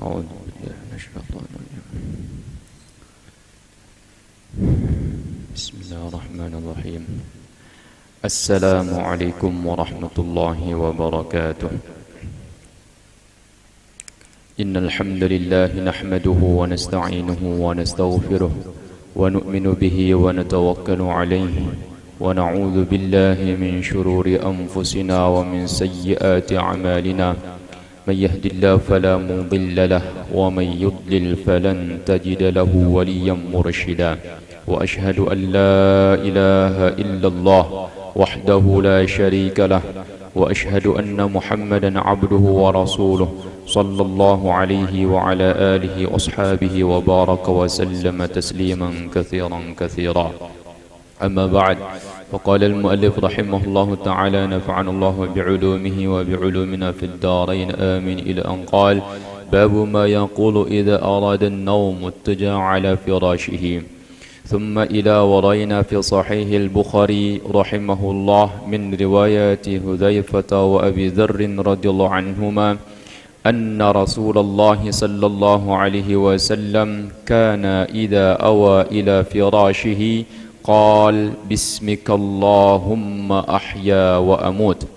أعوذ بالله من الشيطان الرجيم. بسم الله الرحمن الرحيم. السلام عليكم ورحمة الله وبركاته. إن الحمد لله نحمده ونستعينه ونستغفره ونؤمن به ونتوكل عليه ونعوذ بالله من شرور أنفسنا ومن سيئات أعمالنا. من يهد الله فلا مضل له ومن يضلل فلن تجد له وليا مرشدا. وأشهد أن لا إله إلا الله وحده لا شريك له وأشهد أن محمدا عبده ورسوله صلى الله عليه وعلى آله وأصحابه وبارك وسلم تسليما كثيرا كثيرا. أما بعد، فقال المؤلف رحمه الله تعالى نفعنا الله بعلومه وبعلومنا في الدارين آمين، إلى أن قال: باب ما يقول إذا أراد النوم اتجع على فراشه. ثم إلى ورينا في صحيح البخاري رحمه الله من رواية حذيفة وأبي ذر رضي الله عنهما أن رسول الله صلى الله عليه وسلم كان إذا أوى إلى فراشه قال: بسمك اللهم أحيا وأموت.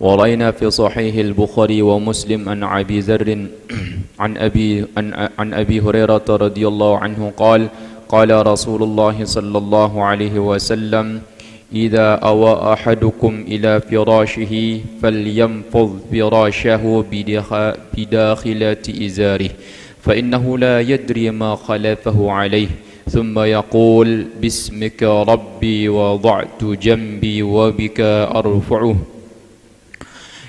ورأينا في صحيح البخاري ومسلم عن أبي ذر عن أبي هريرة رضي الله عنه قال: قال رسول الله صلى الله عليه وسلم: إذا أوى أحدكم إلى فراشه فلينفض فراشه بداخلة إزاره فإنه لا يدري ما خلفه عليه، ثم يقول: باسمك ربي وضعت جنبي وبك أرفعه.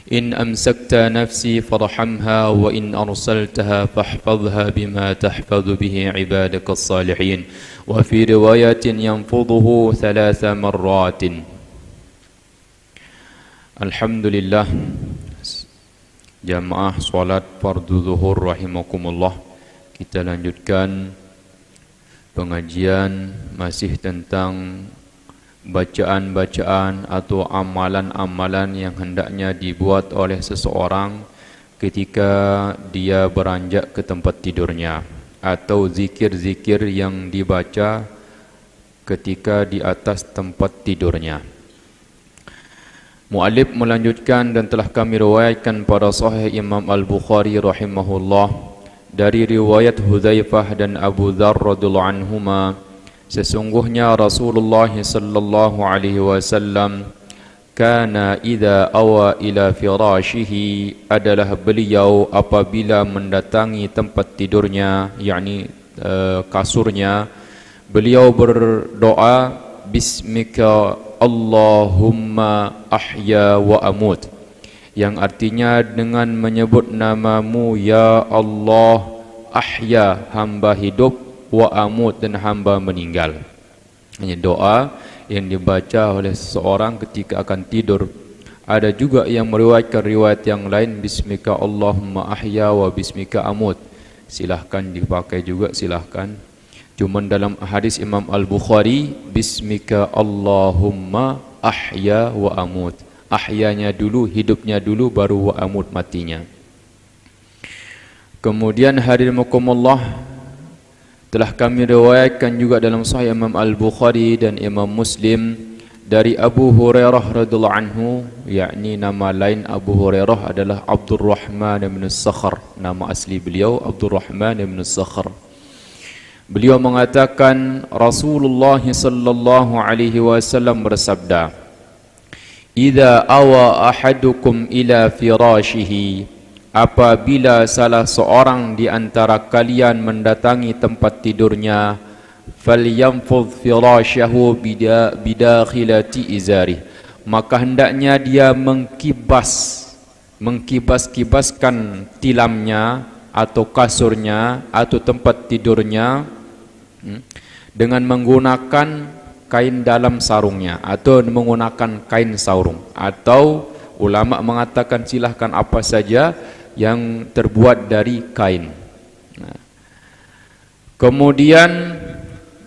إن أمسكت نفسي فارحمها وإن أرسلتها فاحفظها بما تحفظ به عبادك الصالحين. وفي رواية ينفضه 3 مرات. Alhamdulillah, jamaah salat fardu zuhur rahimakumullah. Kita lanjutkan pengajian masih tentang bacaan-bacaan atau amalan-amalan yang hendaknya dibuat oleh seseorang ketika dia beranjak ke tempat tidurnya, atau zikir-zikir yang dibaca ketika di atas tempat tidurnya. Mu'allif melanjutkan, dan telah kami riwayatkan pada Sahih Imam Al-Bukhari rahimahullah dari riwayat Hudzaifah dan Abu Dzar radhiyallahu anhuma, sesungguhnya Rasulullah sallallahu alaihi wasallam kana idza awa ila firashihi, adalah beliau apabila mendatangi tempat tidurnya, yakni kasurnya, beliau berdoa: Bismika Allahumma ahya wa amut, yang artinya dengan menyebut namamu ya Allah, ahya hamba hidup, wa amut dan hamba meninggal. Ini doa yang dibaca oleh seseorang ketika akan tidur. Ada juga yang meriwayatkan riwayat yang lain, Bismika Allahumma ahya wa bismika amut. Silahkan dipakai juga, silahkan. Cuma dalam hadis Imam Al-Bukhari, Bismika Allahumma ahya wa amut. Ahyanya dulu, hidupnya dulu, baru wa amut, matinya. Kemudian hadirin telah kami riwayatkan juga dalam Sahih Imam Al-Bukhari dan Imam Muslim dari Abu Hurairah radhiyallahu anhu, yakni nama lain Abu Hurairah adalah Abdurrahman bin Sakhar, nama asli beliau Abdurrahman bin Sakhar. Beliau mengatakan Rasulullah sallallahu alaihi wasallam bersabda: "Idza awa ahadukum ila firashihi", apabila salah seorang di antara kalian mendatangi tempat tidurnya, falyanfudh firashahu bidakhilati izari, maka hendaknya dia mengkibaskan tilamnya atau kasurnya atau tempat tidurnya dengan menggunakan kain dalam sarungnya atau menggunakan kain sarung, atau ulama mengatakan silahkan apa saja yang terbuat dari kain. Kemudian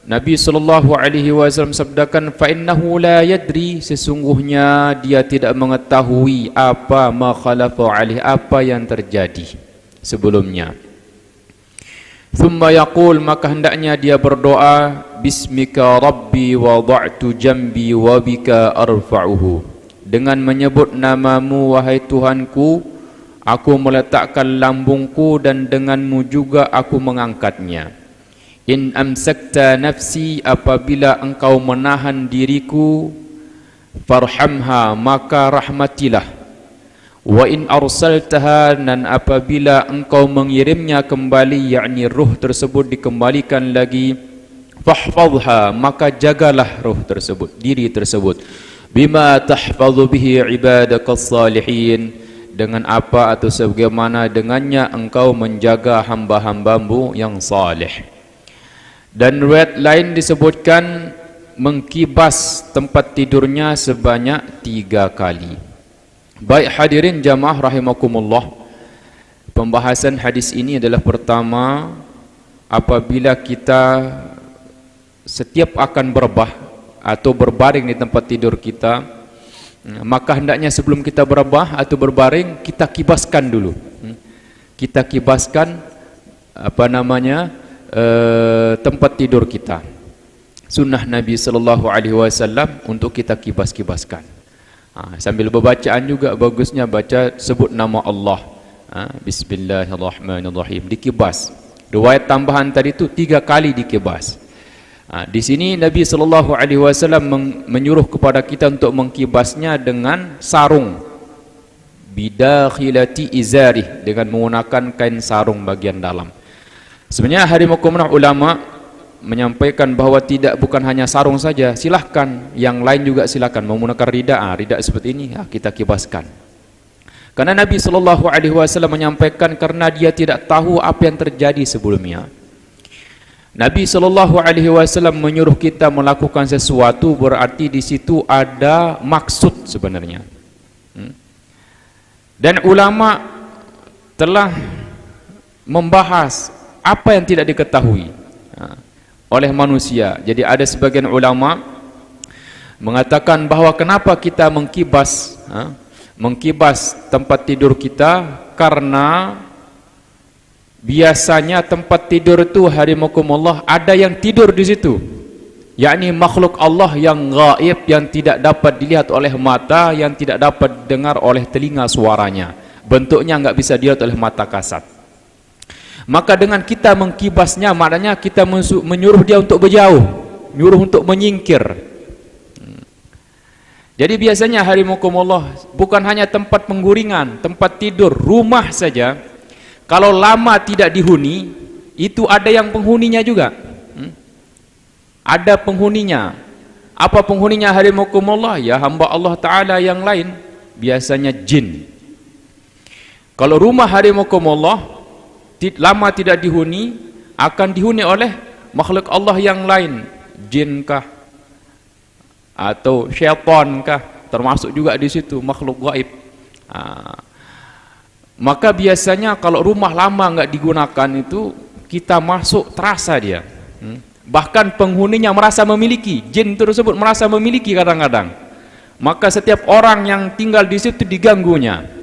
Nabi SAW sabdakan, fa innahu la yadri, sesungguhnya dia tidak mengetahui apa ma khalafa alih, apa yang terjadi, sebelumnya. Thumma yaqul, maka hendaknya dia berdoa, bismika rabbi wada'tu jambi wa bika arfa'uhu, dengan menyebut namamu wahai Tuhanku, aku meletakkan lambungku dan denganmu juga aku mengangkatnya. In amsakta nafsi, apabila engkau menahan diriku, farhamha, maka rahmatilah. Wa in arsaltaha, dan apabila engkau mengirimnya kembali, yakni ruh tersebut dikembalikan lagi, fahfadha, maka jagalah ruh tersebut, diri tersebut, bima tahfadhu bihi ibadakas salihin, dengan apa atau sebagaimana dengannya engkau menjaga hamba-hambamu yang salih. Dan riwayat lain disebutkan mengkibas tempat tidurnya sebanyak 3 kali. Baik hadirin jamaah rahimakumullah, pembahasan hadis ini adalah pertama, apabila kita setiap akan berbah atau berbaring di tempat tidur kita, maka hendaknya sebelum kita berbah atau berbaring, kita kibaskan dulu. Kita kibaskan tempat tidur kita. Sunnah Nabi SAW untuk kita kibas-kibaskan. Sambil berbacaan juga bagusnya baca, sebut nama Allah, Bismillahirrahmanirrahim, dikibas. Riwayat tambahan tadi itu 3 kali dikibas. Di sini Nabi SAW menyuruh kepada kita untuk mengkibasnya dengan sarung, bidakhilati izarih, dengan menggunakan kain sarung bagian dalam. Sebenarnya hadirin ulama menyampaikan bahawa bukan hanya sarung saja, silahkan yang lain juga silahkan menggunakan rida seperti ini, kita kibaskan. Karena Nabi SAW menyampaikan, karena dia tidak tahu apa yang terjadi sebelumnya. Nabi SAW menyuruh kita melakukan sesuatu, berarti di situ ada maksud sebenarnya. Dan ulama telah membahas apa yang tidak diketahui oleh manusia. Jadi ada sebagian ulama mengatakan bahawa kenapa kita mengkibas tempat tidur kita, karena biasanya tempat tidur itu hadirin ada yang tidur di situ, yakni makhluk Allah yang gaib, yang tidak dapat dilihat oleh mata, yang tidak dapat dengar oleh telinga suaranya, bentuknya enggak bisa dilihat oleh mata kasat. Maka dengan kita mengkibasnya, maknanya kita menyuruh dia untuk berjauh, menyuruh untuk menyingkir. Jadi biasanya hadirin bukan hanya tempat pengguringan, tempat tidur, rumah saja, kalau lama tidak dihuni, itu ada yang penghuninya juga. Ada penghuninya. Apa penghuninya hadirin? Ya hamba Allah Ta'ala yang lain, biasanya jin. Kalau rumah hadirin lama tidak dihuni, akan dihuni oleh makhluk Allah yang lain, jin kah atau syaitan kah, termasuk juga di situ makhluk gaib. Maka biasanya kalau rumah lama enggak digunakan itu, kita masuk terasa dia. Bahkan penghuninya merasa memiliki, jin tersebut merasa memiliki kadang-kadang. Maka setiap orang yang tinggal di situ diganggunya.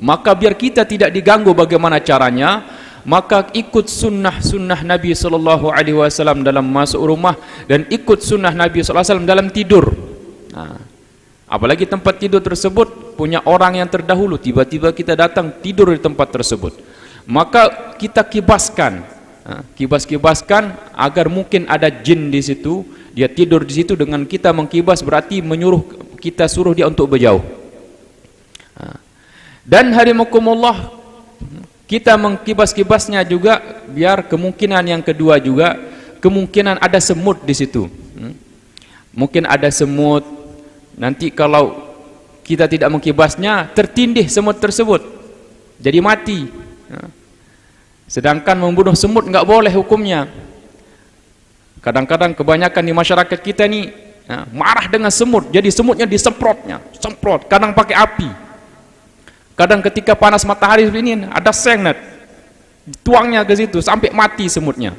Maka biar kita tidak diganggu, bagaimana caranya? Maka ikut sunnah Nabi SAW dalam masuk rumah, dan ikut sunnah Nabi SAW dalam tidur. Apalagi tempat tidur tersebut punya orang yang terdahulu, tiba-tiba kita datang tidur di tempat tersebut, maka kita kibaskan, kibas-kibaskan agar mungkin ada jin di situ, dia tidur di situ. Dengan kita mengkibas berarti kita suruh dia untuk berjauh. Dan hadirin, kita mengkibas-kibasnya juga biar kemungkinan yang kedua juga, kemungkinan ada semut di situ. Mungkin ada semut, nanti kalau kita tidak mengkibasnya, tertindih semut tersebut, jadi mati. Sedangkan membunuh semut enggak boleh hukumnya. Kadang-kadang kebanyakan di masyarakat kita ni marah dengan semut, jadi semutnya semprot, kadang pakai api. Kadang ketika panas matahari seperti ini, ada seng, tuangnya ke situ sampai mati semutnya.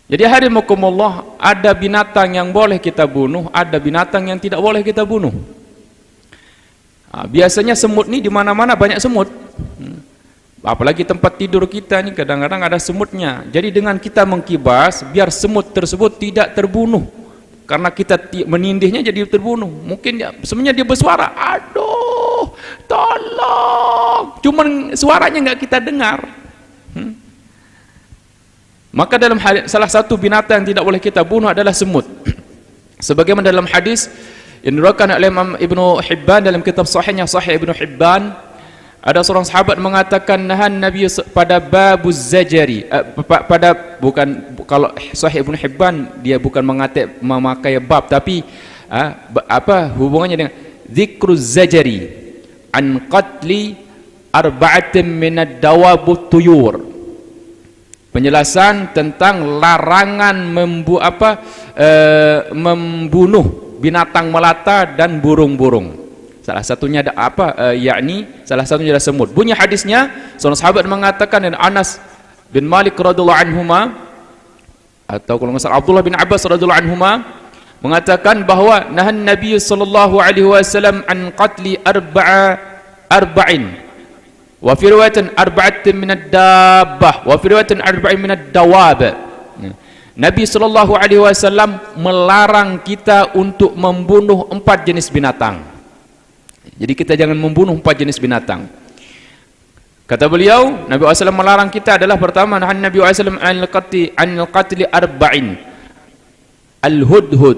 Jadi hadirin, ada binatang yang boleh kita bunuh, ada binatang yang tidak boleh kita bunuh. Biasanya semut ni di mana-mana banyak semut. Apalagi tempat tidur kita ni kadang-kadang ada semutnya. Jadi dengan kita mengkibas, biar semut tersebut tidak terbunuh. Karena kita menindihnya jadi terbunuh. Mungkin sebenarnya dia bersuara, aduh, tolong. Cuman suaranya nggak kita dengar. Maka dalam salah satu binatang yang tidak boleh kita bunuh adalah semut. Sebagaimana dalam hadis yang diriwayatkan oleh Imam Ibnu Hibban dalam kitab sahihnya Sahih Ibnu Hibban, ada seorang sahabat mengatakan nahan Nabi pada babuz zajari, bukan, kalau Sahih Ibnu Hibban dia bukan memakai bab, tapi apa hubungannya dengan zikruz zajari an qatli arba'atin minad dawabut tuyur. Penjelasan tentang larangan membunuh binatang melata dan burung-burung. Salah satunya ada yakni salah satunya adalah semut. Bunyi hadisnya, seorang sahabat mengatakan, dan Anas bin Malik radhiyallahu anhuma, atau kalau nggak salah Abdullah bin Abbas radhiyallahu anhuma, mengatakan bahwa nahan Nabi sallallahu alaihi wasallam an qatli arba'in wa fi riwayatin arba'atin min ad-dabbah wa fi riwayatin arba'in min ad-dawab. Nabi sallallahu alaihi wasallam melarang kita untuk membunuh 4 jenis binatang. Jadi kita jangan membunuh 4 jenis binatang. Kata beliau, Nabi SAW melarang kita adalah pertama, nahan Nabi SAW anil qatli arba'in, al-hudhud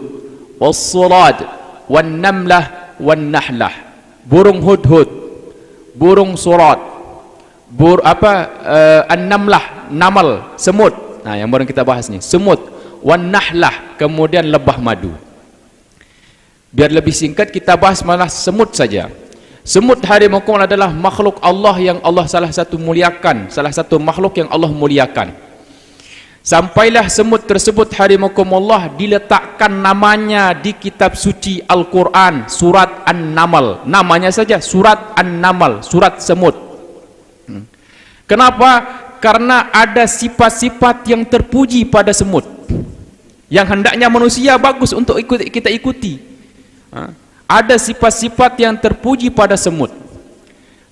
was-surad wan-namlah wan-nahlah. Burung hudhud, burung surat, an-namlah, namal, semut. Nah, yang baru kita bahas ni, semut, wan-nahlah, kemudian lebah madu. Biar lebih singkat kita bahas malah semut saja. Semut harimau adalah makhluk Allah yang Allah salah satu makhluk yang Allah muliakan. Sampailah semut tersebut harimau Allah diletakkan namanya di kitab suci Al-Quran, surat An-Namal. Namanya saja surat An-Namal, surat semut. Kenapa? Karena ada sifat-sifat yang terpuji pada semut, yang hendaknya manusia bagus untuk kita ikuti. Ada sifat-sifat yang terpuji pada semut.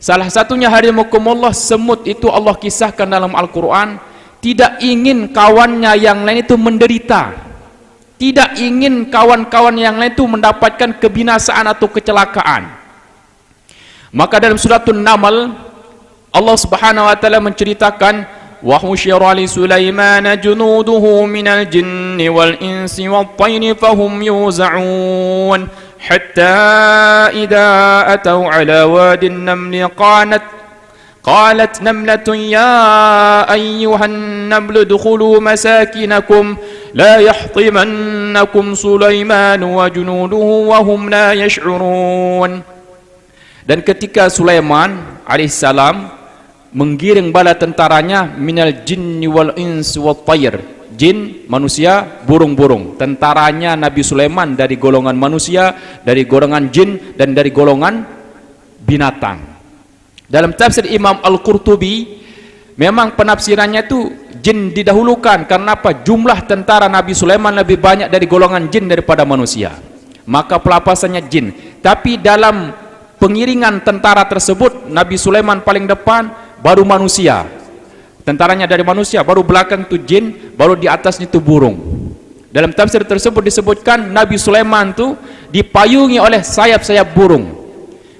Salah satunya harimau Allah, semut itu Allah kisahkan dalam Al-Quran tidak ingin kawannya yang lain itu menderita, tidak ingin kawan-kawan yang lain itu mendapatkan kebinasaan atau kecelakaan. Maka dalam suratul Namal Allah Subhanahu wa taala menceritakan, wa husyira li Sulaiman junuduhu minal jinni wal insi wat tayri fahum yuz'un hatta idza atau ala wadin namli qalat namlatun ya ayyuhan namlu dukhulu masakinakum la yahtimannakum Sulaiman wa junuduhu wa hum la yash'urun. Dan ketika Sulaiman alaihissalam menggiring bala tentaranya minal jinni wal insi wat tayr, jin, manusia, burung-burung. Tentaranya Nabi Sulaiman dari golongan manusia, dari golongan jin, dan dari golongan binatang. Dalam tafsir Imam Al-Qurtubi, memang penafsirannya itu jin didahulukan. Karena apa? Jumlah tentara Nabi Sulaiman lebih banyak dari golongan jin daripada manusia, maka pelapasannya jin. Tapi dalam pengiringan tentara tersebut, Nabi Sulaiman paling depan, baru manusia. Tentaranya dari manusia, baru belakang itu jin, baru di atasnya itu burung. Dalam tafsir tersebut disebutkan Nabi Sulaiman itu dipayungi oleh sayap-sayap burung.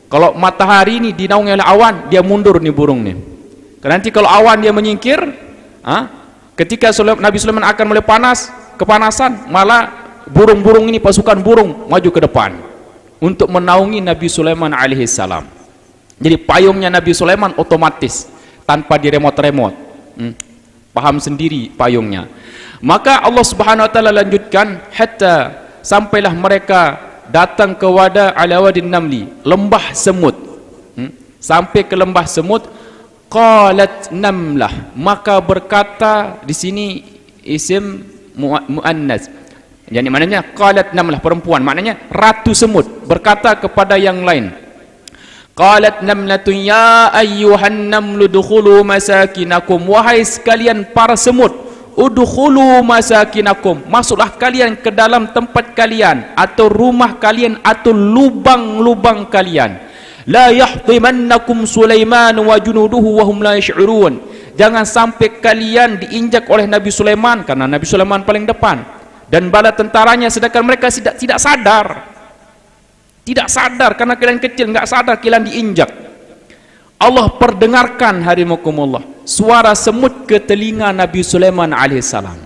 Kalau matahari ini dinaungi oleh awan, dia mundur nih burung nih. Karena nanti kalau awan dia menyingkir, ketika Nabi Sulaiman akan mulai kepanasan, malah burung-burung ini, pasukan burung maju ke depan untuk menaungi Nabi Sulaiman alaihissalam. Jadi payungnya Nabi Sulaiman otomatis tanpa diremot-remot. Paham sendiri payungnya. Maka Allah Subhanahu wa taala lanjutkan, hatta sampailah mereka datang ke ala wadin namli, lembah semut. Sampai ke lembah semut, qalat namlah, maka berkata, di sini isim muannas. Jadi maknanya qalat namlah, perempuan, maknanya ratu semut berkata kepada yang lain, qalat namlatun ya ayyuhan namlu dukhulu masakinakum, wahai sekalian para semut, udkhulu masakinakum, masuklah kalian ke dalam tempat kalian atau rumah kalian atau lubang-lubang kalian, La yahtimannakum Sulaiman wa junuduhu wa hum la yash'urun. Jangan sampai kalian diinjak oleh Nabi Sulaiman, karena Nabi Sulaiman paling depan, dan bala tentaranya, sedangkan mereka tidak sadar. Tidak sadar karena kalian kecil, nggak sadar kalian diinjak. Allah perdengarkan hadimakumullah suara semut ke telinga Nabi Sulaiman alaihissalam.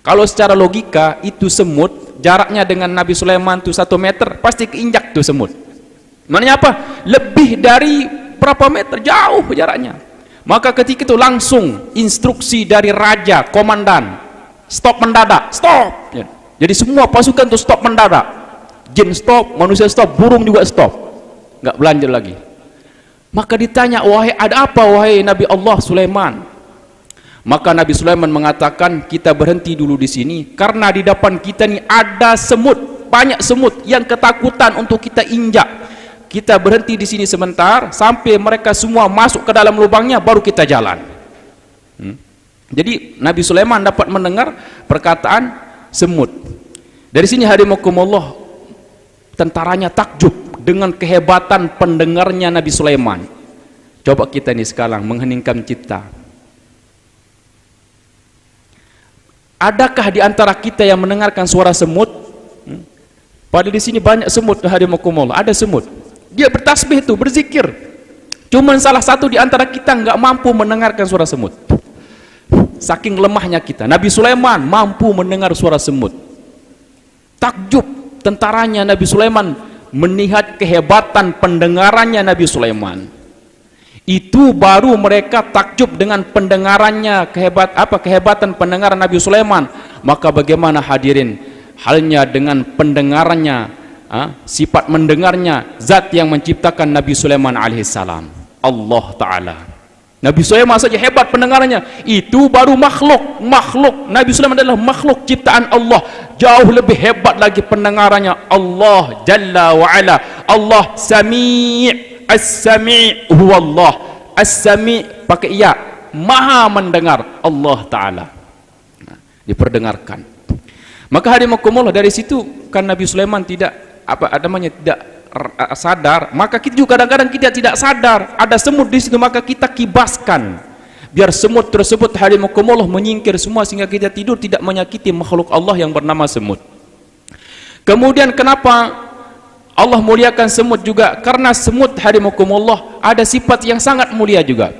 Kalau secara logika itu semut jaraknya dengan Nabi Sulaiman itu 1 meter, pasti keinjak tuh semut. Maknanya apa? Lebih dari berapa meter, jauh jaraknya. Maka ketika itu langsung instruksi dari raja, komandan, stop mendadak, stop. Jadi semua pasukan itu stop mendadak. Jin stop, manusia stop, burung juga stop, nggak berlanjut lagi. Maka ditanya, wahai ada apa wahai Nabi Allah Sulaiman? Maka Nabi Sulaiman mengatakan, kita berhenti dulu di sini karena di depan kita ini ada semut, banyak semut yang ketakutan untuk kita injak. Kita berhenti di sini sebentar sampai mereka semua masuk ke dalam lubangnya, baru kita jalan. Jadi Nabi Sulaiman dapat mendengar perkataan semut. Dari sini hadimakumullah, tentaranya takjub dengan kehebatan pendengarnya Nabi Sulaiman. Coba kita ini sekarang mengheningkan cipta. Adakah di antara kita yang mendengarkan suara semut? Padahal di sini banyak semut hadimakumullah, ada semut. Dia bertasbih itu, berzikir. Cuman salah satu di antara kita nggak mampu mendengarkan suara semut. Saking lemahnya kita. Nabi Sulaiman mampu mendengar suara semut. Takjub tentaranya Nabi Sulaiman melihat kehebatan pendengarannya Nabi Sulaiman. Itu baru mereka takjub dengan pendengarannya, kehebatan pendengaran Nabi Sulaiman. Maka bagaimana hadirin halnya dengan pendengarannya, sifat mendengarnya zat yang menciptakan Nabi Sulaiman alaihissalam, Allah Ta'ala. Nabi Sulaiman saja hebat pendengarannya, itu baru makhluk. Nabi Sulaiman adalah makhluk ciptaan Allah, jauh lebih hebat lagi pendengarannya. Allah Jalla wa'ala, Allah Sami', As-Sami' huwa Allah, As-Sami' pakai ya, maha mendengar, Allah Ta'ala. Diperdengarkan. Maka hadimakumullah, dari situ kan Nabi Sulaiman tidak tidak sadar, maka kita juga kadang-kadang kita tidak sadar ada semut di situ, maka kita kibaskan biar semut tersebut hadimakumullah menyingkir semua, sehingga kita tidur tidak menyakiti makhluk Allah yang bernama semut. Kemudian kenapa Allah muliakan semut juga? Karena semut hadimakumullah ada sifat yang sangat mulia juga.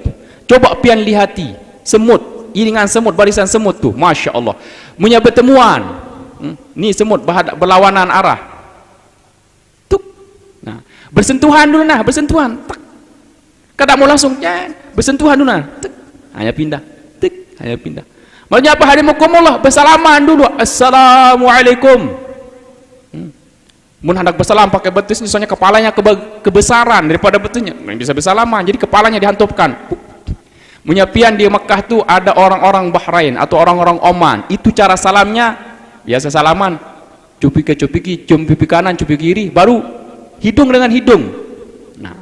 Coba pian lihati semut, iringan semut, barisan semut tuh, masya Allah, punya bertemuan. Ini semut berlawanan arah. Nah, bersentuhan dulu nah, bersentuhan. Tak. Kadang mau langsung bersentuhan dulu nah. Tak. Hanya pindah. Tak. Hanya pindah. Maksudnya apa hadimakumullah? Bersalaman dulu. Assalamualaikum. Mun hendak bersalam pakai betis, soalnya kepalanya kebesaran daripada betisnya. Bisa bersalaman, jadi kepalanya dihantupkan. Menyapian di Mekah tuh ada orang-orang Bahrain atau orang-orang Oman. Itu cara salamnya biasa salaman. Cupiki, cium pipi kanan, cium pipi kiri, baru hidung dengan hidung. Nah,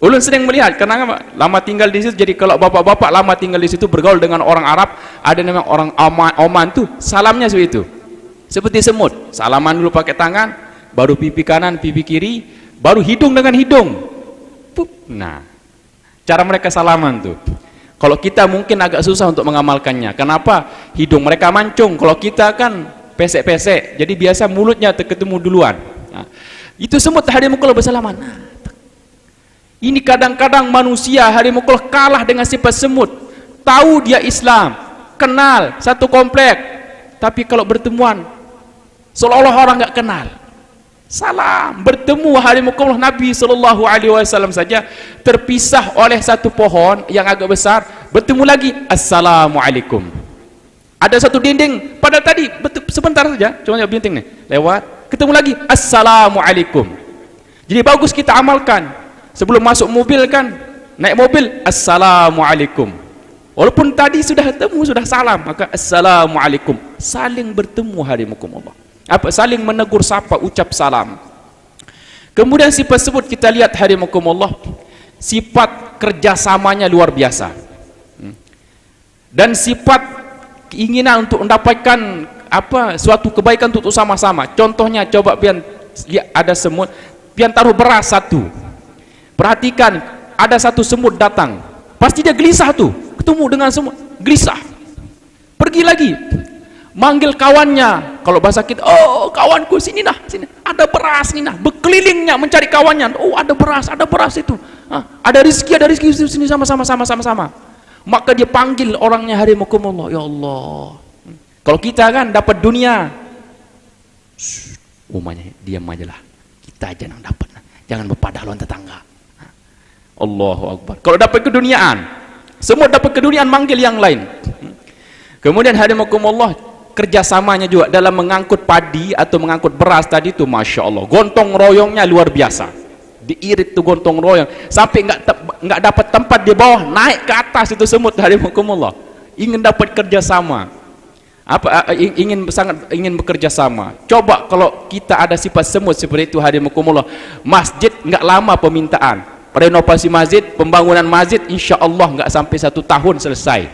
ulun sering melihat, karena lama tinggal di situ, jadi kalau bapak-bapak lama tinggal di situ bergaul dengan orang Arab, ada namanya orang Oman tuh, salamnya seperti itu, seperti semut, salaman dulu pakai tangan, baru pipi kanan, pipi kiri, baru hidung dengan hidung. Nah, cara mereka salaman tuh. Kalau kita mungkin agak susah untuk mengamalkannya. Kenapa? Hidung mereka mancung, kalau kita kan pesek-pesek, jadi biasa mulutnya ketemu duluan. Nah, itu semut hadimakumullah bersalaman. Ini kadang-kadang manusia hadimakumullah kalah dengan sifat semut. Tahu dia Islam, kenal satu komplek, tapi kalau bertemuan seolah-olah orang nggak kenal. Salam, bertemu hadimakumullah Nabi SAW saja terpisah oleh satu pohon yang agak besar, bertemu lagi Assalamualaikum. Ada satu dinding, pada tadi sebentar saja, cuma dinding nih lewat, ketemu lagi Assalamualaikum. Jadi bagus kita amalkan. Sebelum masuk mobil kan, naik mobil Assalamualaikum. Walaupun tadi sudah ketemu, sudah salam, maka Assalamualaikum. Saling bertemu hadimakumullah. Saling menegur sapa, ucap salam. Kemudian sifat sebut kita lihat hadimakumullah, sifat kerjasamanya luar biasa. Dan sifat keinginan untuk mendapatkan suatu kebaikan untuk sama-sama. Contohnya coba pian ada semut, pian taruh beras satu, Perhatikan, ada satu semut datang, pasti dia gelisah tuh, ketemu dengan semut, gelisah. Pergi lagi, manggil kawannya. Kalau bahasa kita, oh kawanku sini nah, sini ada beras nih nah, berkelilingnya mencari kawannya. Oh ada beras itu. Ada rezeki sini sama-sama. Maka dia panggil orangnya, harimakumullah, ya Allah. Kalau kita kan dapat dunia, umumnya diam aja lah, kita aja yang dapat, jangan berpadah lawan tetangga. Allahu Akbar. Kalau dapat keduniaan, semua dapat keduniaan, manggil yang lain. Kemudian hadimakumullah, kerjasamanya juga dalam mengangkut padi atau mengangkut beras tadi itu, masya Allah, gontong royongnya luar biasa. Diirit tuh gontong royong sampai nggak dapat tempat di bawah, naik ke atas itu semut, hadimakumullah. Ingin dapat kerjasama, ingin bekerja sama. Coba kalau kita ada sifat semut seperti itu, hadimakumullah, masjid nggak lama permintaan, renovasi masjid, pembangunan masjid, insya Allah nggak sampai 1 tahun selesai.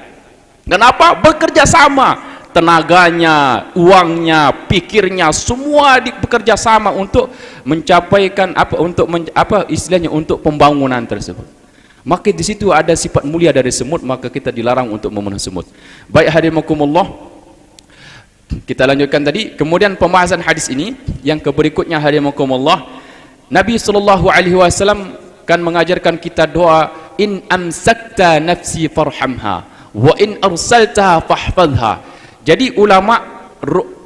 Kenapa? Bekerja sama, tenaganya, uangnya, pikirnya, semua bekerja sama untuk mencapaikan istilahnya untuk pembangunan tersebut. Maka di situ ada sifat mulia dari semut, maka kita dilarang untuk memenuhi semut. Baik hadimakumullah, kita lanjutkan tadi. Kemudian pembahasan hadis ini yang berikutnya, hadimakumullah, Nabi SAW kan mengajarkan kita doa, in amsakta nafsi farhamha wa in arsaltaha fahfadha. Jadi ulama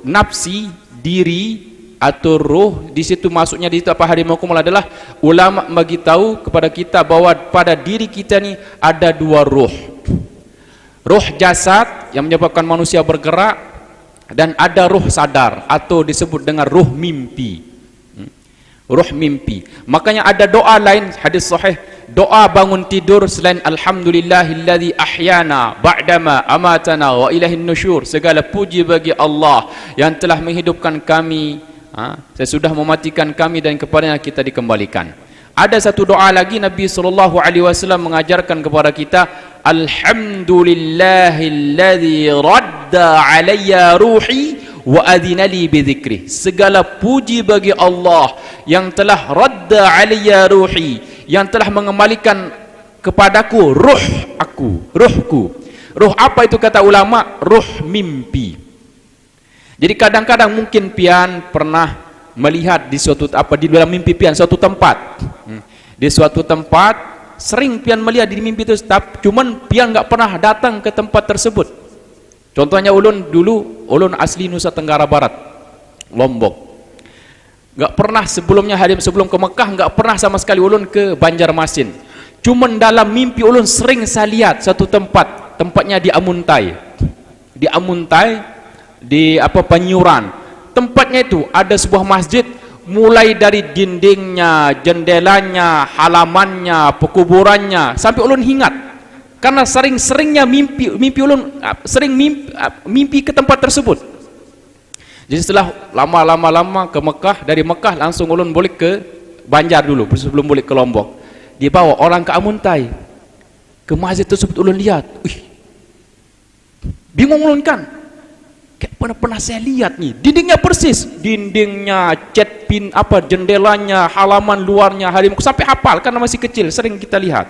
nafsi, diri atau ruh, di situ maksudnya di situ apa hadimakumullah adalah ulama bagi tahu kepada kita bahwa pada diri kita ni ada 2 ruh. Ruh jasad yang menyebabkan manusia bergerak, dan ada ruh sadar atau disebut dengan ruh mimpi. Ruh mimpi. Makanya ada doa lain, hadis sahih, doa bangun tidur selain alhamdulillahilladzi ahyana ba'dama amatana wa ilaihin nusyur. Segala puji bagi Allah yang telah menghidupkan kami sesudah mematikan kami dan kepadanya kita dikembalikan. Ada satu doa lagi Nabi SAW mengajarkan kepada kita, alhamdulillahilladzi radda alayya ruhi wa adhinali bidzikri. Segala puji bagi Allah yang telah radda alayya ruhi, yang telah mengembalikan kepadaku ruhku. Ruh apa itu kata ulama? Ruh mimpi. Jadi kadang-kadang mungkin pian pernah melihat di dalam mimpi pian suatu tempat. Di suatu tempat sering pian melihat di mimpi itu, cuman pian nggak pernah datang ke tempat tersebut. Contohnya ulun asli Nusa Tenggara Barat, Lombok. Nggak pernah sebelumnya, sebelum ke Mekah nggak pernah sama sekali ulun ke Banjarmasin. Cuman dalam mimpi ulun sering saya lihat satu tempatnya di Amuntai. Di Panyuran. Tempatnya itu ada sebuah masjid, mulai dari dindingnya, jendelanya, halamannya, pekuburannya, sampai ulun ingat. Karena sering-seringnya mimpi ulun mimpi ke tempat tersebut. Jadi setelah lama ke Mekah, dari Mekah langsung ulun balik ke Banjar dulu sebelum balik ke Lombok. Dibawa orang ke Amuntai, ke masjid tersebut ulun lihat. Bingung ulun kan, kayak pernah saya lihat nih, dindingnya persis, dindingnya, cat jendelanya, halaman luarnya, sampai hafal karena masih kecil, sering kita lihat.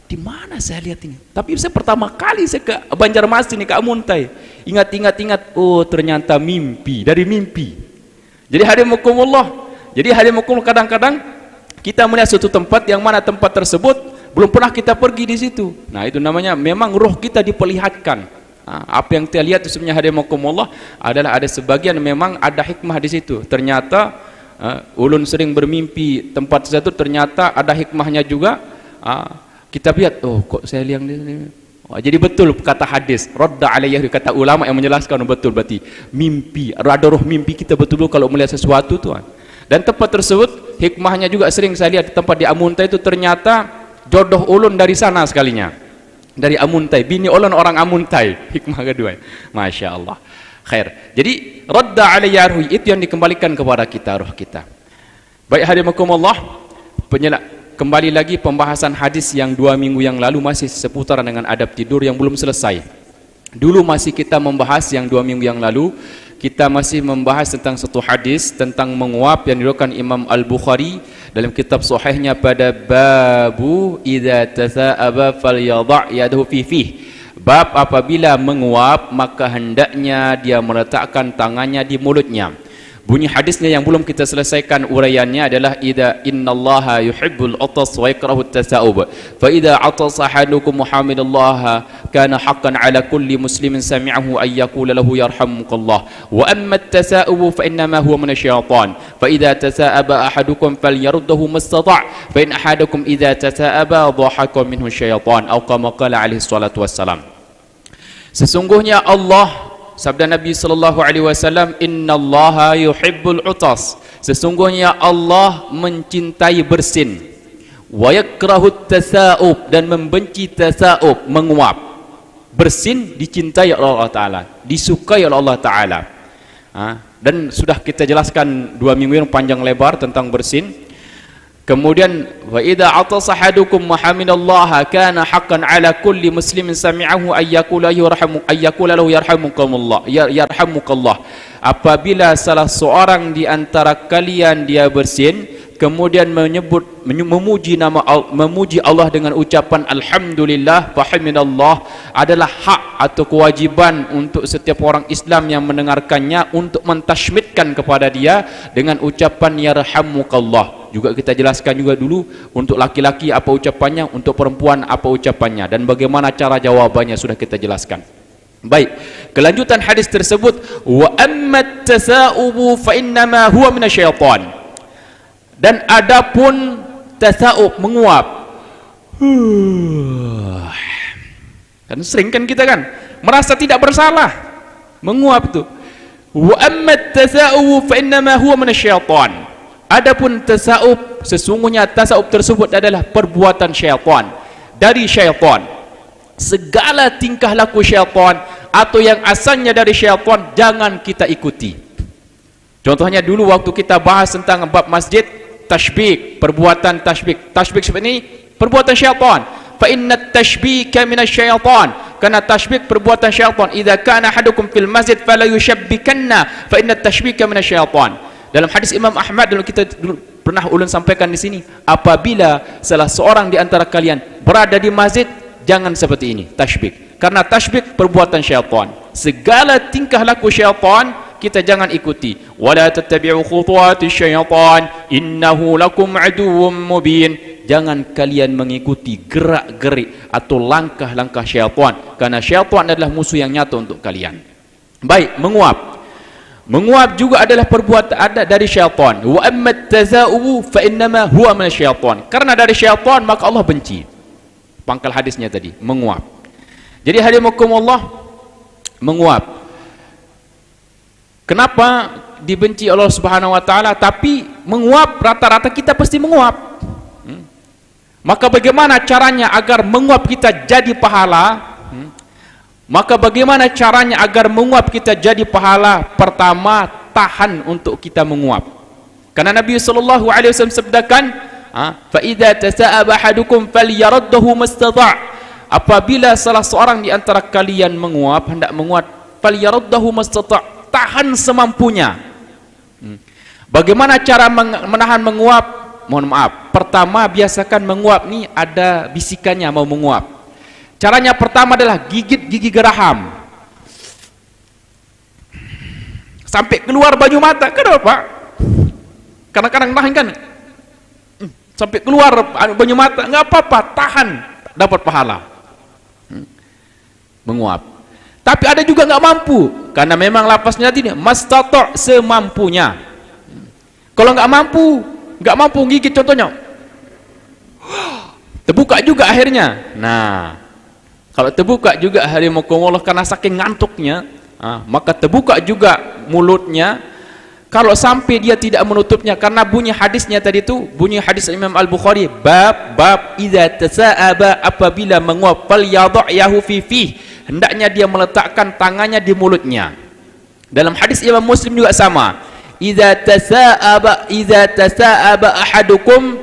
Di mana saya lihat ini? Tapi saya pertama kali saya ke Banjarmasin, ke Amuntai. Ingat, oh ternyata mimpi, dari mimpi. Jadi hadimakumullah, kadang-kadang kita melihat suatu tempat yang mana tempat tersebut belum pernah kita pergi di situ. Nah, itu namanya memang roh kita diperlihatkan. Apa yang kita lihat itu sebenarnya hadimakumullah adalah ada sebagian memang ada hikmah di situ. Ternyata ulun sering bermimpi tempat tersebut, ternyata ada hikmahnya juga. Kita lihat, oh kok saya lihat ini. Jadi betul kata hadis, radda alayya, kata ulama yang menjelaskan, betul berarti mimpi, ada roh mimpi kita betul kalau melihat sesuatu tuan. Dan tempat tersebut hikmahnya juga sering saya lihat, di tempat di Amuntai itu ternyata jodoh ulun dari sana sekalinya, dari Amuntai, bini ulun orang Amuntai. Hikmah kedua, masya Allah, khair. Jadi radda alayya ruhi itu yang dikembalikan kepada kita, roh kita. Baik hadimakumullah, kembali lagi pembahasan hadis yang 2 minggu yang lalu masih seputaran dengan adab tidur yang belum selesai. Dulu masih kita membahas yang 2 minggu yang lalu kita masih membahas tentang satu hadis tentang menguap yang diriwayatkan Imam Al-Bukhari dalam kitab sahihnya pada babu idza tasa'aba falyadha' yadahu fi fihi. Bab apabila menguap maka hendaknya dia meletakkan tangannya di mulutnya. Bunyi hadisnya yang belum kita selesaikan uraiannya adalah idza innallaha yuhibbul atas wa yakrahu at-tasa'ub. Fa idza atasa ahadukum muhammidallaha kana haqqan 'ala kulli muslimin sami'ahu ay yaqula lahu yarhamukallah. Wa amma at-tasa'ub fa innama huwa minasyaitan. Fa idza tasa'aba ahadukum falyaruddahu mastata'. Fa in ahadukum idza tasa'aba dhahaka minhu syaitan. Atau kama qala alaihi salatu wassalam. Sesungguhnya Allah, sabda Nabi sallallahu alaihi wasallam, innallaha yuhibbul utas, sesungguhnya Allah mencintai bersin, wa yakrahut tasa'ub, dan membenci tasa'ub, menguap. Bersin dicintai oleh Allah Ta'ala, disukai oleh Allah Ta'ala. Dan sudah kita jelaskan 2 minggu yang panjang lebar tentang bersin. Kemudian wa idza atasa ahadukum muhammidallaha kana haqqan ala kulli muslimin sami'ahu ay yaqula lahu yarhamukallah. Apabila salah seorang di antara kalian dia bersin kemudian memuji Allah dengan ucapan alhamdulillah fahimidallah, adalah hak atau kewajiban untuk setiap orang Islam yang mendengarkannya untuk mentashmidkan kepada dia dengan ucapan yarhamukallah. Juga kita jelaskan juga dulu untuk laki-laki apa ucapannya, untuk perempuan apa ucapannya, dan bagaimana cara jawabannya sudah kita jelaskan. Baik, kelanjutan hadis tersebut, wa ammat tasa'ubu fa innama huwa minasyaitan. Dan adapun tasa'ub, menguap, kan sering kan kita kan merasa tidak bersalah menguap itu. Wa ammat tasa'ubu fa innama huwa minasyaitan. Adapun tasa'ub, sesungguhnya tasa'ub tersebut adalah perbuatan syaitan, dari syaitan. Segala tingkah laku syaitan atau yang asalnya dari syaitan jangan kita ikuti. Contohnya dulu waktu kita bahas tentang bab masjid, tashbik, perbuatan tashbik. Tashbik seperti ini perbuatan syaitan. Fa inna tashbika minasyaitan, karena tashbik perbuatan syaitan. Idza kana ahadukum fil masjid fala yushabbikanna fa inna tashbika minasyaitan. Dalam hadis Imam Ahmad, dalam kita pernah ulun sampaikan di sini, apabila salah seorang di antara kalian berada di masjid, jangan seperti ini, tashbik. Karena tashbik perbuatan syaitan. Segala tingkah laku syaitan kita jangan ikuti. Wala tattabi'u khutuwati syaitan innahu lakum aduwwum mubin. Jangan kalian mengikuti gerak-gerik atau langkah-langkah syaitan, karena syaitan adalah musuh yang nyata untuk kalian. Baik, menguap. Menguap juga adalah perbuatan ada dari syaitan. Wa ammat tasa'ubu fa innama huwa minasyaitan. Karena dari syaitan maka Allah benci. Pangkal hadisnya tadi, menguap. Jadi hadimakumullah, menguap. Kenapa dibenci Allah Subhanahu wa taala? Tapi menguap, rata-rata kita pasti menguap. Maka bagaimana caranya agar menguap kita jadi pahala? Maka bagaimana caranya agar menguap kita jadi pahala? Pertama, tahan untuk kita menguap. Karena Nabi sallallahu alaihi wasallam sabdakan, fa idza tasa'aba ahadukum falyaruddahu mastata'. Apabila salah seorang di antara kalian menguap, hendak menguap, falyaruddahu mastata', tahan semampunya. Bagaimana cara menahan menguap? Mohon maaf, pertama biasakan menguap ni ada bisikannya mau menguap. Caranya pertama adalah gigit gigi geraham sampai keluar banyu mata. Kenapa? Kadang-kadang tahan kan, sampai keluar banyu mata, nggak apa-apa, tahan, dapat pahala. Menguap. Tapi ada juga nggak mampu, karena memang lapasnya tadi mastata', semampunya. Kalau nggak mampu gigit, contohnya terbuka juga akhirnya. Nah, kalau terbuka juga hadimakumullah karena saking ngantuknya, maka terbuka juga mulutnya. Kalau sampai dia tidak menutupnya, karena bunyi hadisnya tadi itu, bunyi hadis Imam Al-Bukhari, bab idza tasa'aba, apabila menguap, falyadha'yahu fi fihi, hendaknya dia meletakkan tangannya di mulutnya. Dalam hadis Imam Muslim juga sama, idza tasa'aba ahadukum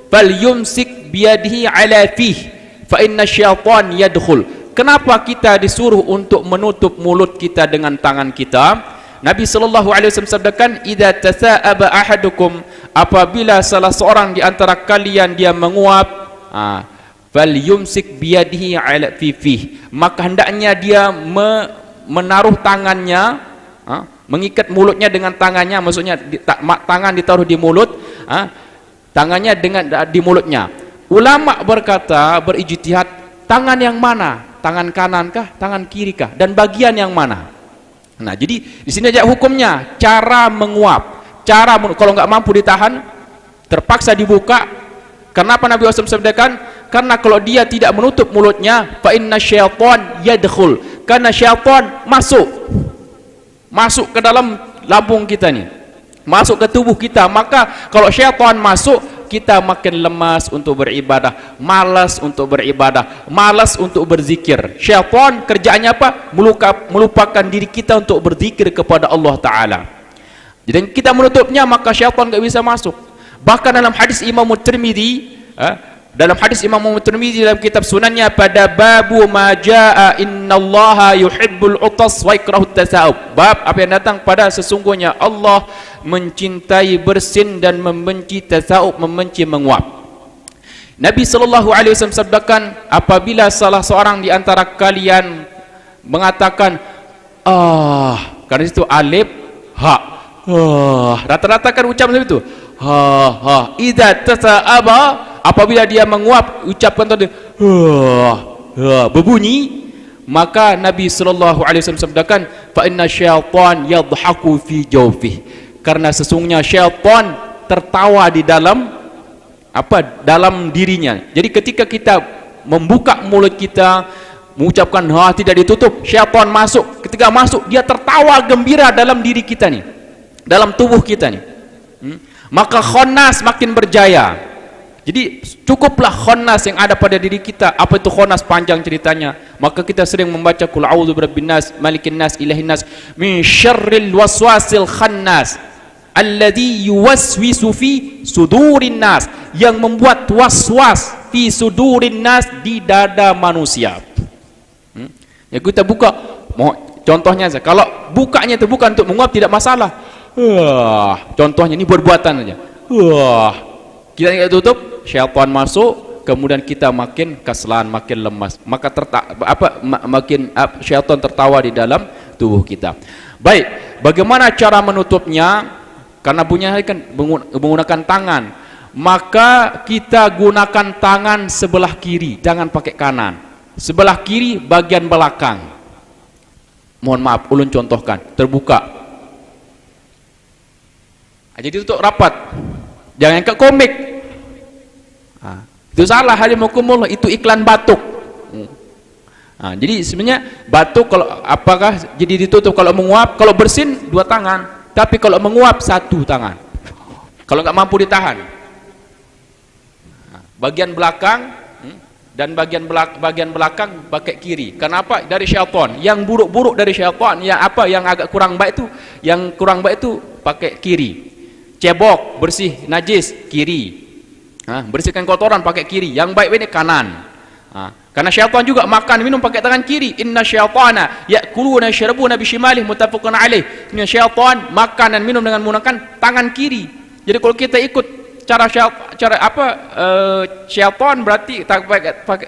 falyumsik biyadihi ala fihi fa inna syaitan yadkhul. Kenapa kita disuruh untuk menutup mulut kita dengan tangan kita? Nabi sallallahu alaihi wasallam sabdakan, idza tasa'aba ahadukum, apabila salah seorang di antara kalian dia menguap, fal yumsik biyadihi ala fifih, maka hendaknya dia menaruh tangannya, mengikat mulutnya dengan tangannya, maksudnya tangan ditaruh di mulut, tangannya dengan di mulutnya. Ulama berkata, berijtihad, tangan yang mana? Tangan kanan kah, tangan kiri kah, dan bagian yang mana? Nah, jadi di sini aja hukumnya, cara menguap, kalau nggak mampu ditahan, terpaksa dibuka. Kenapa Nabi SAW sabdakan? Karena kalau dia tidak menutup mulutnya, fa inna syaitan yadkhul, karena syaitan masuk ke dalam lambung kita nih, masuk ke tubuh kita. Maka kalau syaitan masuk, kita makin lemas untuk beribadah, malas untuk beribadah, malas untuk berzikir. Syaitan kerjaannya apa? Melupakan diri kita untuk berzikir kepada Allah Ta'ala. Jadi kita menutupnya, maka syaitan nggak bisa masuk. Bahkan dalam hadis Imam Tirmidzi, dalam kitab sunannya, pada babu majaa innallaha yuhibbul utas wa yakrahut tasa'ub, bab apa yang datang pada sesungguhnya Allah mencintai bersin dan membenci tasa'ub, membenci menguap. Nabi sallallahu alaihi wasallam sabdakan, apabila salah seorang di antara kalian mengatakan karena itu alif ha, rata-rata kan ucapan seperti itu, idza tasa'aba, apabila dia menguap, ucapkan tadi berbunyi, maka Nabi sallallahu alaihi wasallam sabdakan, fa inna syaitan yadhaku fi jawfih, karena sesungguhnya syaitan tertawa di dalam dalam dirinya. Jadi ketika kita membuka mulut kita, mengucapkan tidak ditutup, syaitan masuk. Ketika masuk, dia tertawa gembira dalam diri kita nih, dalam tubuh kita nih. Maka khannas makin berjaya. Jadi cukuplah khannas yang ada pada diri kita. Apa itu khannas? Panjang ceritanya. Maka kita sering membaca qul a'udzu birabbin nas, malikin nas, ilahin nas, min syarril waswasil khannas alladzi yuwaswisu fi sudurin nas, yang membuat waswas fi sudurin nas, di dada manusia. Ya, kita buka, contohnya saja. Kalau bukanya itu bukan untuk menguap, tidak masalah. Contohnya ini perbuatan saja. Kita tidak tutup, syaitan masuk, kemudian kita makin kaslan, makin lemas, maka syaitan tertawa di dalam tubuh kita. Baik, bagaimana cara menutupnya? Karena punya kan menggunakan tangan, maka kita gunakan tangan sebelah kiri, jangan pakai kanan. Sebelah kiri bagian belakang. Mohon maaf, ulun contohkan, terbuka. Jadi tutup rapat, jangan ke komik. Itu salah, halimukumullah, itu iklan batuk. Jadi sebenarnya batuk kalau apakah jadi ditutup kalau menguap, kalau bersin dua tangan, tapi kalau menguap satu tangan. Kalau nggak mampu ditahan, bagian belakang dan bagian belakang pakai kiri. Kenapa? Dari syaitan. Yang buruk-buruk dari syaitan, yang agak kurang baik itu pakai kiri. Cebok, bersih, najis, kiri. Bersihkan kotoran pakai kiri. Yang baik ini kanan. Karena syaitan juga makan minum pakai tangan kiri. Inna syaitana ya'kuluna yashrabuna bishimalih, muttafaqun alaih. Ini syaitan makan dan minum dengan menggunakan tangan kiri. Jadi kalau kita ikut syaitan, berarti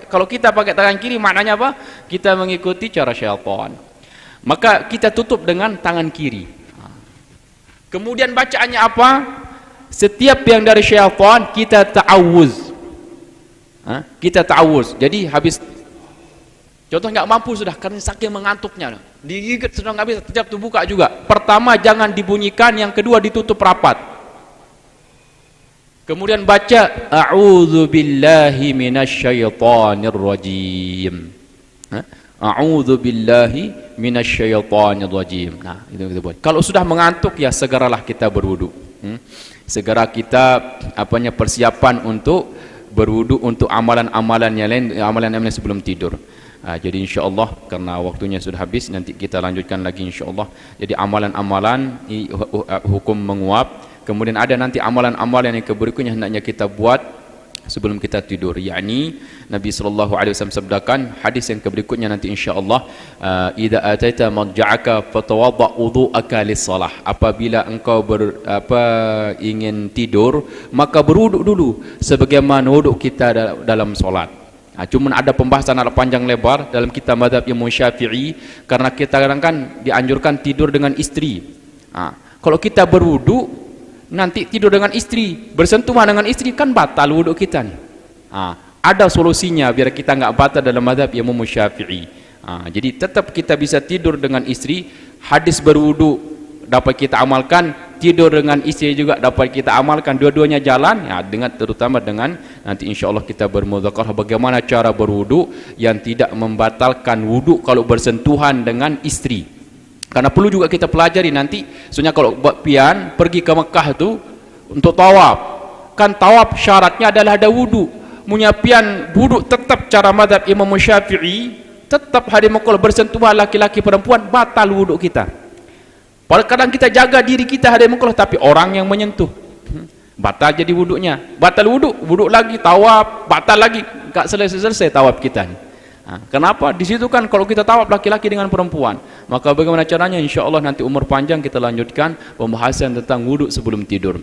kalau kita pakai tangan kiri, maknanya apa? Kita mengikuti cara syaitan. Maka kita tutup dengan tangan kiri. Kemudian bacaannya apa? Setiap yang dari syaitan kita ta'awuz. Kita ta'awuz. Jadi habis contoh nggak mampu sudah karena saking mengantuknya, digigit sudah nggak bisa, setiap buka juga. Pertama jangan dibunyikan, yang kedua ditutup rapat. Kemudian baca a'udzu billahi minasyaitonir rajim. A'udzu billahi minasyaitonir rajim. Nah, itu kita buat. Kalau sudah mengantuk, ya segeralah kita berwudu. Segera kita persiapan untuk berwudu untuk amalan-amalan yang lain, amalan-amalan sebelum tidur. Jadi insyaallah karena waktunya sudah habis, nanti kita lanjutkan lagi insyaallah. Jadi amalan-amalan hukum menguap, kemudian ada nanti amalan-amalan yang berikutnya hendaknya kita buat sebelum kita tidur. Yakni Nabi sallallahu alaihi wasallam sabdakan hadis yang berikutnya nanti insyaallah, idza ataita madja'aka fatawadda wudu'aka lis-salah. Apabila engkau ingin tidur, maka berwuduk dulu sebagaimana wuduk kita dalam solat. Cuma ada pembahasan agak panjang lebar dalam kitab mazhab Imam Syafi'i, karena kita kadang kan dianjurkan tidur dengan istri. Kalau kita berwuduk nanti tidur dengan istri, bersentuhan dengan istri, kan batal wuduk kita nih. Ada solusinya biar kita nggak batal dalam mazhab Imam Syafi'i. Jadi tetap kita bisa tidur dengan istri. Hadis berwuduk dapat kita amalkan, tidur dengan istri juga dapat kita amalkan, dua-duanya jalan ya, dengan terutama dengan nanti insyaallah kita bermudzakarah bagaimana cara berwuduk yang tidak membatalkan wuduk kalau bersentuhan dengan istri. Karena perlu juga kita pelajari nanti, soalnya kalau buat pian pergi ke Mekah itu untuk tawaf, kan tawaf syaratnya adalah ada wudu. Punya pian wudu tetap cara mazhab Imam Syafi'i, tetap hari Mekah bersentuhan laki-laki perempuan batal wudu kita. Padahal kadang kita jaga diri kita hari Mekah, tapi orang yang menyentuh batal jadi wuduknya, batal wuduk lagi, tawaf batal lagi, enggak selesai tawaf kita nih. Kenapa? Di situ kan kalau kita tawaf laki-laki dengan perempuan, maka bagaimana caranya? Insyaallah nanti umur panjang kita lanjutkan pembahasan tentang wuduk sebelum tidur.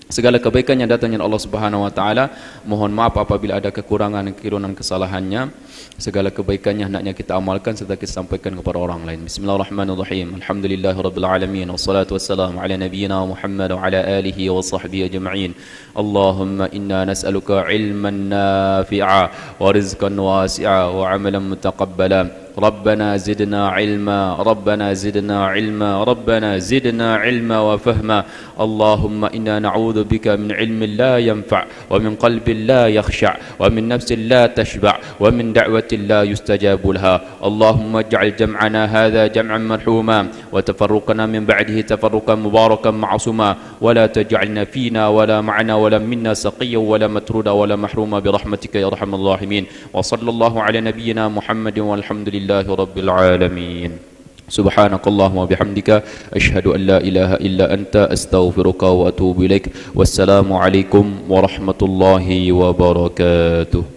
Segala kebaikan yang datang dari Allah Subhanahu wa taala. Mohon maaf apabila ada kekurangan, kesalahannya. Segala kebaikannya hendaknya kita amalkan serta kita sampaikan kepada orang lain. Bismillahirrahmanirrahim. Alhamdulillahirabbil alamin wassalatu wassalamu ala nabiyyina Muhammad wa ala alihi wa sahbihi ajma'in. Allahumma inna nas'aluka ilman nafi'a wa rizqan wasi'a wa 'amalan mutaqabbala. ربنا زدنا علما ربنا زدنا علما ربنا زدنا علما وفهما. اللهم إنا نعوذ بك من علم لا ينفع ومن قلب لا يخشع ومن نفس لا تشبع ومن دعوة لا يستجاب لها. اللهم اجعل جمعنا هذا جمعا مرحوما وتفرقنا من بعده تفرقا مباركا معصوما ولا تجعلنا فينا ولا معنا ولا منا سقيا ولا مترودا ولا محروما برحمتك يا أرحم الراحمين. وصلى الله على نبينا محمد والحمد لله رب العالمين. سبحانك اللهم وبحمدك أشهد أن لا إله إلا أنت أستغفرك وأتوب إليك. والسلام عليكم ورحمة الله وبركاته.